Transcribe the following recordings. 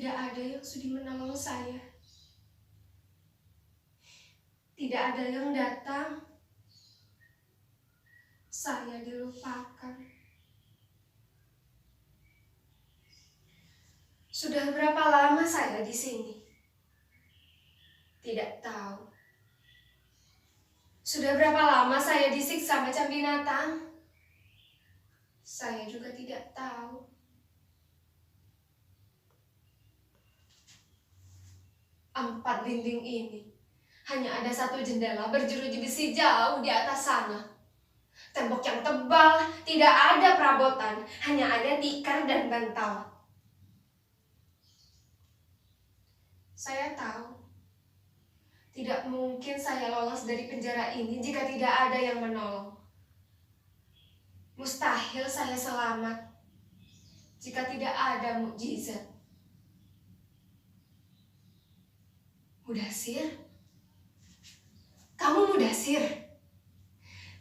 tidak ada yang sudi menolong saya. Tidak ada yang datang. Saya dilupakan. Sudah berapa lama saya di sini? Tidak tahu. Sudah berapa lama saya disiksa macam binatang? Saya juga tidak tahu. Empat dinding ini hanya ada satu jendela berjeruji besi jauh di atas sana. Tembok yang tebal, tidak ada perabotan, hanya ada tikar dan bantal. Saya tahu, tidak mungkin saya lolos dari penjara ini jika tidak ada yang menolong. Mustahil saya selamat jika tidak ada mukjizat. Mudasir? Kamu Mudasir?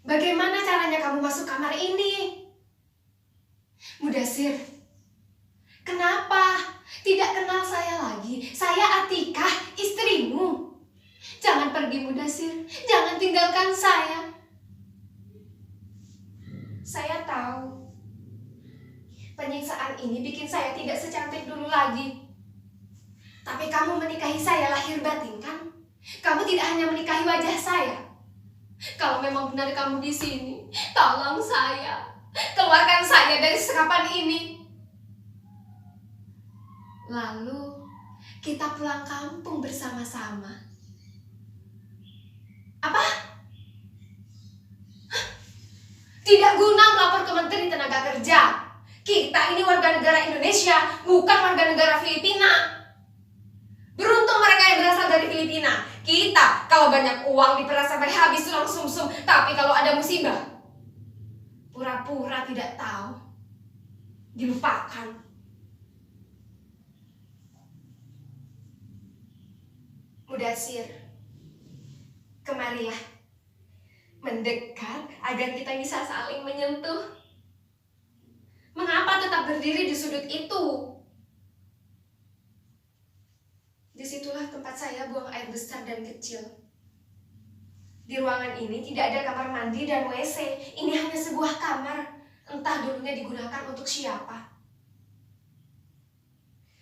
Bagaimana caranya kamu masuk kamar ini? Mudasir, kenapa? Tidak kenal saya lagi. Saya Atikah, istrimu. Jangan pergi Mudasir, jangan tinggalkan saya. Saya tahu, penyiksaan ini bikin saya tidak secantik dulu lagi. Tapi kamu menikahi saya lahir batin, kan? Kamu tidak hanya menikahi wajah saya. Kalau memang benar kamu di sini, tolong saya. Keluarkan saya dari sekapan ini. Lalu kita pulang kampung bersama-sama. Apa? Tidak guna melapor ke Menteri Tenaga Kerja. Kita ini warga negara Indonesia, bukan warga negara Filipina. Beruntung mereka yang berasal dari Filipina. Kita kalau banyak uang diperas sampai habis tulang sumsum. Tapi kalau ada musibah, pura-pura tidak tahu, dilupakan. Mudasir, kemarilah. Mendekat agar kita bisa saling menyentuh. Mengapa tetap berdiri di sudut itu? Disitulah tempat saya buang air besar dan kecil. Di ruangan ini tidak ada kamar mandi dan WC. Ini hanya sebuah kamar. Entah dulunya digunakan untuk siapa.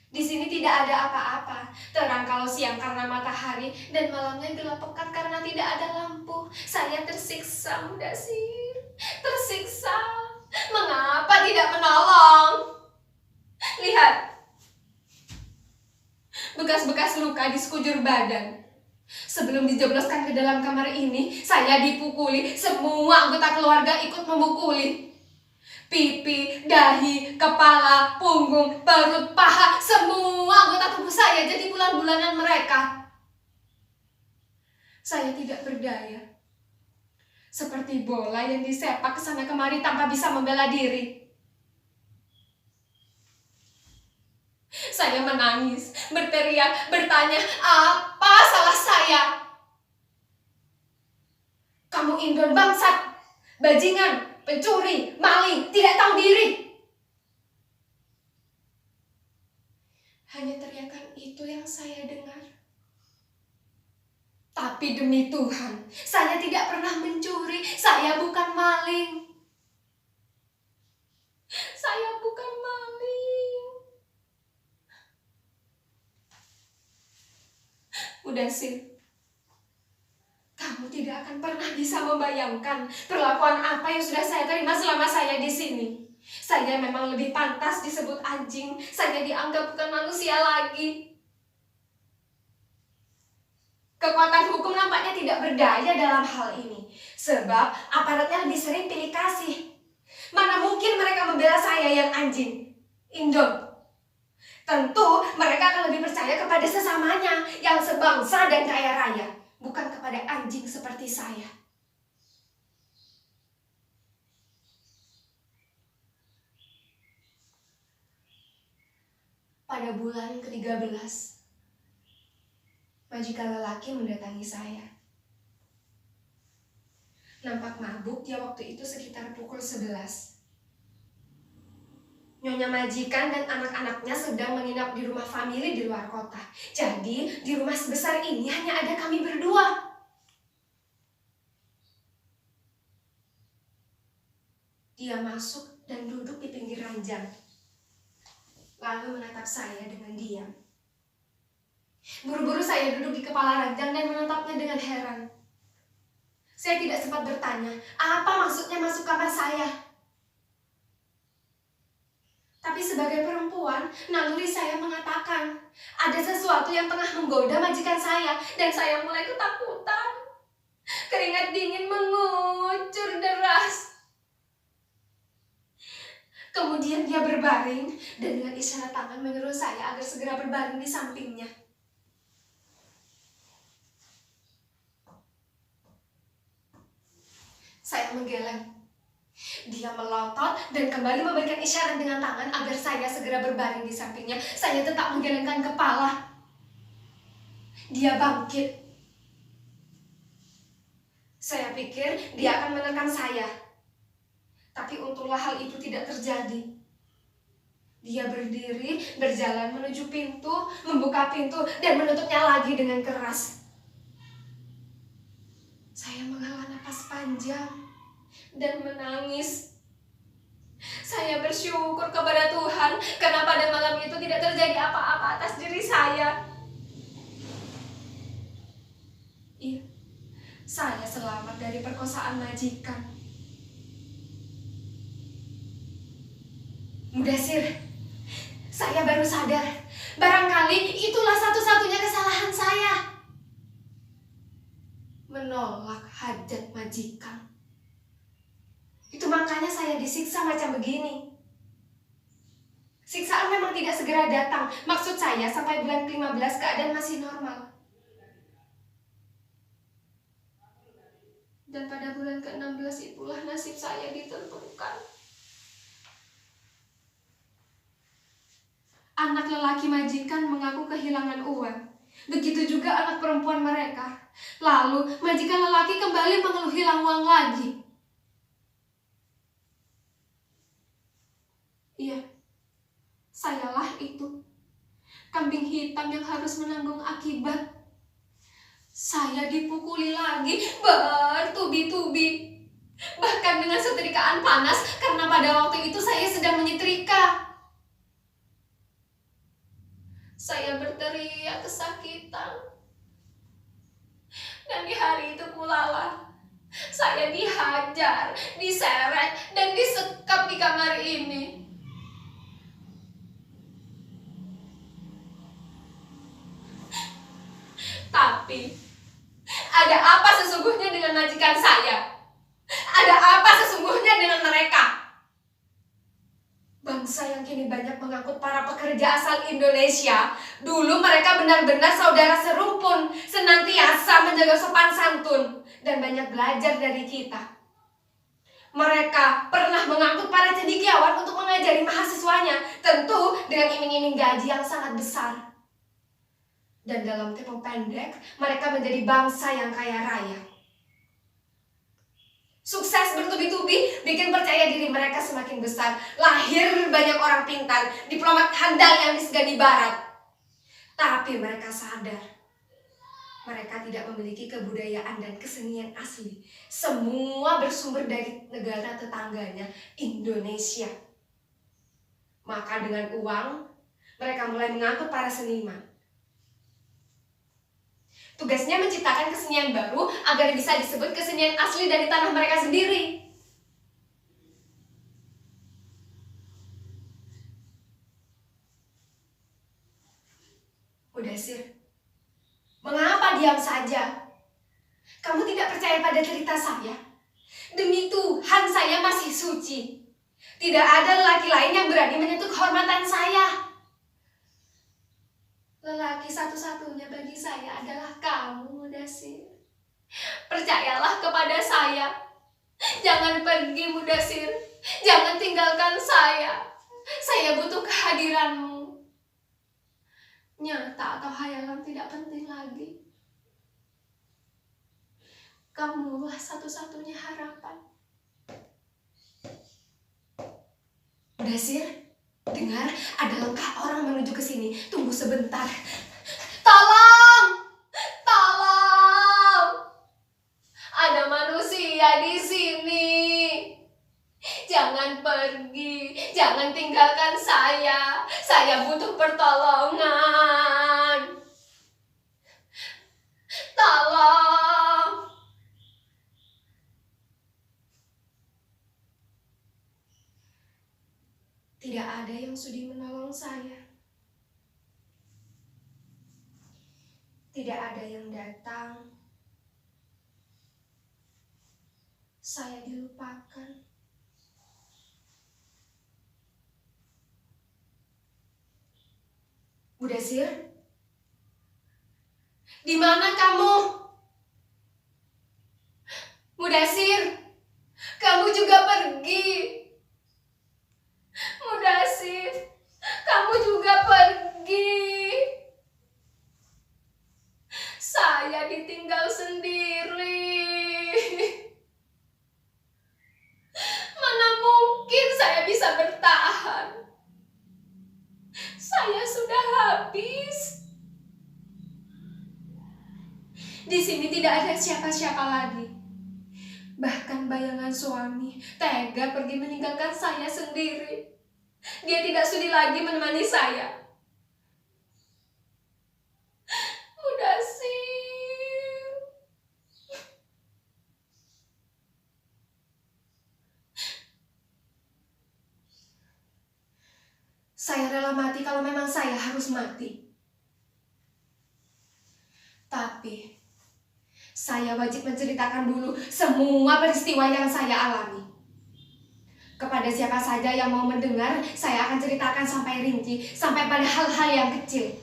Di sini tidak ada apa-apa. Terang kalau siang karena matahari dan malamnya gelap pekat karena tidak ada lampu. Saya tersiksa, Mudasir. Tersiksa. Mengapa tidak menolong? Lihat. Bekas-bekas luka di sekujur badan. Sebelum dijebloskan ke dalam kamar ini, saya dipukuli. Semua anggota keluarga ikut memukuli. Pipi, dahi, kepala, punggung, perut, paha, semua anggota tubuh saya jadi bulan-bulanan mereka. Saya tidak berdaya. Seperti bola yang disepak kesana kemari tanpa bisa membela diri. Saya menangis, berteriak, bertanya, apa salah saya? Kamu Indon bangsat, bajingan, pencuri, maling, tidak tahu diri. Hanya teriakan itu yang saya dengar. Tapi demi Tuhan, saya tidak pernah mencuri. Saya bukan maling. Saya bukan maling. Mudasir, kamu tidak akan pernah bisa membayangkan perlakuan apa yang sudah saya terima selama saya di sini. Saya memang lebih pantas disebut anjing. Saya dianggap bukan manusia lagi. Kekuatan hukum nampaknya tidak berdaya dalam hal ini. Sebab aparatnya lebih sering pilih kasih. Mana mungkin mereka membela saya yang anjing, Indon. Tentu mereka akan lebih percaya kepada sesamanya yang sebangsa dan kaya raya, bukan kepada anjing seperti saya. Pada bulan ke-13, majikan lelaki mendatangi saya. Nampak mabuk dia waktu itu sekitar pukul 11. Nyonya majikan dan anak-anaknya sedang menginap di rumah famili di luar kota. Jadi di rumah sebesar ini hanya ada kami berdua. Dia masuk dan duduk di pinggir ranjang, lalu menatap saya dengan diam. Buru-buru saya duduk di kepala ranjang dan menatapnya dengan heran. Saya tidak sempat bertanya, apa maksudnya masuk kamar saya? Tapi sebagai perempuan, naluri saya mengatakan, ada sesuatu yang tengah menggoda majikan saya, dan saya mulai ketakutan. Keringat dingin mengucur deras. Kemudian dia berbaring dan dengan isyarat tangan menyuruh saya agar segera berbaring di sampingnya. Saya menggeleng. Dia melotot dan kembali memberikan isyarat dengan tangan agar saya segera berbaring di sampingnya. Saya tetap menggelengkan kepala. Dia bangkit. Saya pikir dia akan menekan saya. Tapi untunglah hal itu tidak terjadi. Dia berdiri, berjalan menuju pintu, membuka pintu, dan menutupnya lagi dengan keras. Saya menghela napas panjang dan menangis. Saya bersyukur kepada Tuhan karena pada malam itu tidak terjadi apa-apa atas diri saya. Iya, saya selamat dari perkosaan majikan. Mudasir, saya baru sadar, barangkali itulah satu-satunya kesalahan saya. Menolak hajat majikan. Itu makanya saya disiksa macam begini. Siksaan memang tidak segera datang. Maksud saya sampai bulan ke-15 keadaan masih normal. Dan pada bulan ke-16 itulah nasib saya ditentukan. Anak lelaki majikan mengaku kehilangan uang. Begitu juga anak perempuan mereka. Lalu majikan lelaki kembali mengeluh hilang uang lagi. Iya, sayalah itu. Kambing hitam yang harus menanggung akibat. Saya dipukuli lagi bertubi-tubi. Bahkan dengan setrikaan panas karena pada waktu itu saya sedang menyetrika. Saya berteriak kesakitan. Dan di hari itu pula lah saya dihajar, diseret, dan disekap di kamar ini. Tapi ada apa sesungguhnya dengan majikan saya? Ada apa sesungguhnya dengan mereka? Bangsa yang kini banyak mengangkut para pekerja asal Indonesia. Dulu mereka benar-benar saudara serumpun, senantiasa menjaga sopan santun, dan banyak belajar dari kita. Mereka pernah mengangkut para cendekiawan untuk mengajari mahasiswanya, tentu dengan iming-iming gaji yang sangat besar. Dan dalam tempo pendek, mereka menjadi bangsa yang kaya raya. Sukses bertubi-tubi bikin percaya diri mereka semakin besar. Lahir banyak orang pintar, diplomat handal yang disegani barat. Tapi mereka sadar, mereka tidak memiliki kebudayaan dan kesenian asli. Semua bersumber dari negara tetangganya, Indonesia. Maka dengan uang, mereka mulai mengangkut para seniman. Tugasnya menciptakan kesenian baru agar bisa disebut kesenian asli dari tanah mereka sendiri. Mudasir, mengapa diam saja? Kamu tidak percaya pada cerita saya? Demi Tuhan saya masih suci. Tidak ada lelaki lain yang berani menyentuh kehormatan saya. Lelaki satu-satunya bagi saya adalah kamu, Mudasir. Percayalah kepada saya. Jangan pergi, Mudasir. Jangan tinggalkan saya. Saya butuh kehadiranmu. Nyata atau hayalan tidak penting lagi. Kamulah satu-satunya harapan. Mudasir, Dengar, ada langkah orang menuju ke sini. Tunggu sebentar. Tolong! Tolong! Ada manusia di sini. Jangan pergi, jangan tinggalkan saya. Saya butuh pertolongan. Tolong. Tidak ada yang sudi menolong saya. Tidak ada yang datang. Saya dilupakan. Mudasir, di mana kamu? Mudasir, kamu juga pergi. Mudasir, kamu juga pergi. Saya ditinggal sendiri. Mana mungkin saya bisa bertahan? Saya sudah habis. Di sini tidak ada siapa-siapa lagi. Bahkan bayangan suami tega pergi meninggalkan saya sendiri. Dia tidak sudi lagi menemani saya. Mudasir. Saya rela mati kalau memang saya harus mati. Tapi saya wajib menceritakan dulu semua peristiwa yang saya alami. Kepada siapa saja yang mau mendengar, saya akan ceritakan sampai rinci, sampai pada hal-hal yang kecil.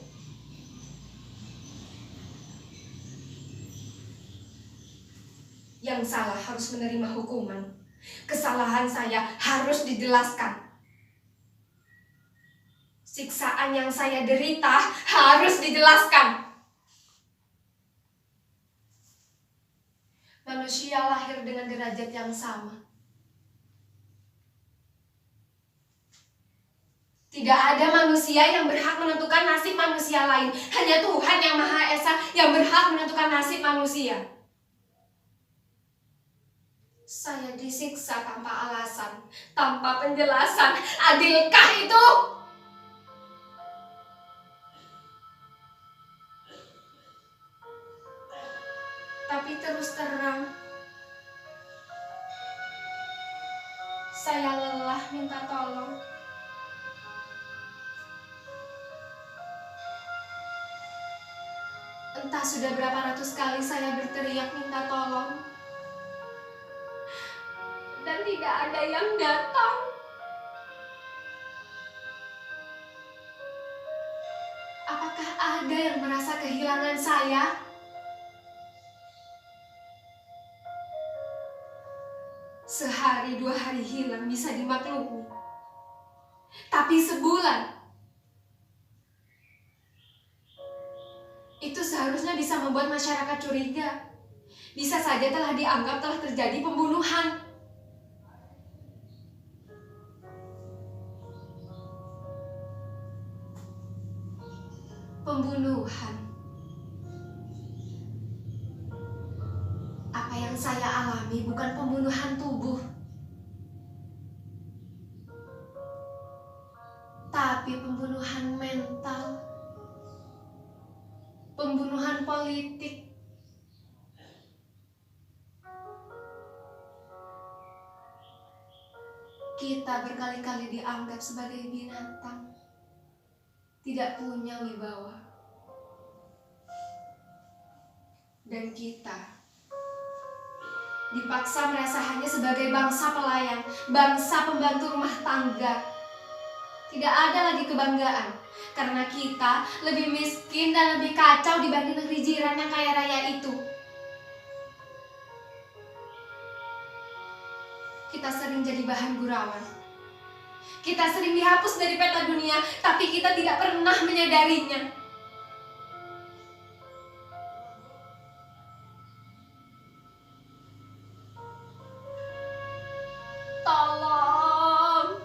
Yang salah harus menerima hukuman. Kesalahan saya harus dijelaskan. Siksaan yang saya derita harus dijelaskan. Manusia lahir dengan derajat yang sama. Tidak ada manusia yang berhak menentukan nasib manusia lain. Hanya Tuhan yang Maha Esa yang berhak menentukan nasib manusia. Saya disiksa tanpa alasan, tanpa penjelasan. Adilkah itu? Tapi terus terang, saya lelah minta tolong. Entah sudah berapa ratus kali saya berteriak minta tolong, dan tidak ada yang datang. Apakah ada yang merasa kehilangan saya? Sehari dua hari hilang bisa dimaklumi. Tapi sebulan, itu seharusnya bisa membuat masyarakat curiga. Bisa saja telah dianggap telah terjadi pembunuhan. Pembunuhan. Apa yang saya alami bukan pembunuhan tubuh, tapi pembunuhan mental, pembunuhan politik. Kita berkali-kali dianggap sebagai binatang, tidak punya wibawa. Dan kita dipaksa merasa hanya sebagai bangsa pelayan, bangsa pembantu rumah tangga. Tidak ada lagi kebanggaan, karena kita lebih miskin dan lebih kacau dibanding negeri jiran yang kaya raya itu. Kita sering jadi bahan gurauan. Kita sering dihapus dari peta dunia, tapi kita tidak pernah menyadarinya. Tolong.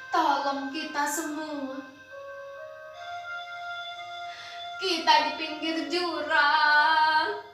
Tolong kita semua. Kita di pinggir jurang.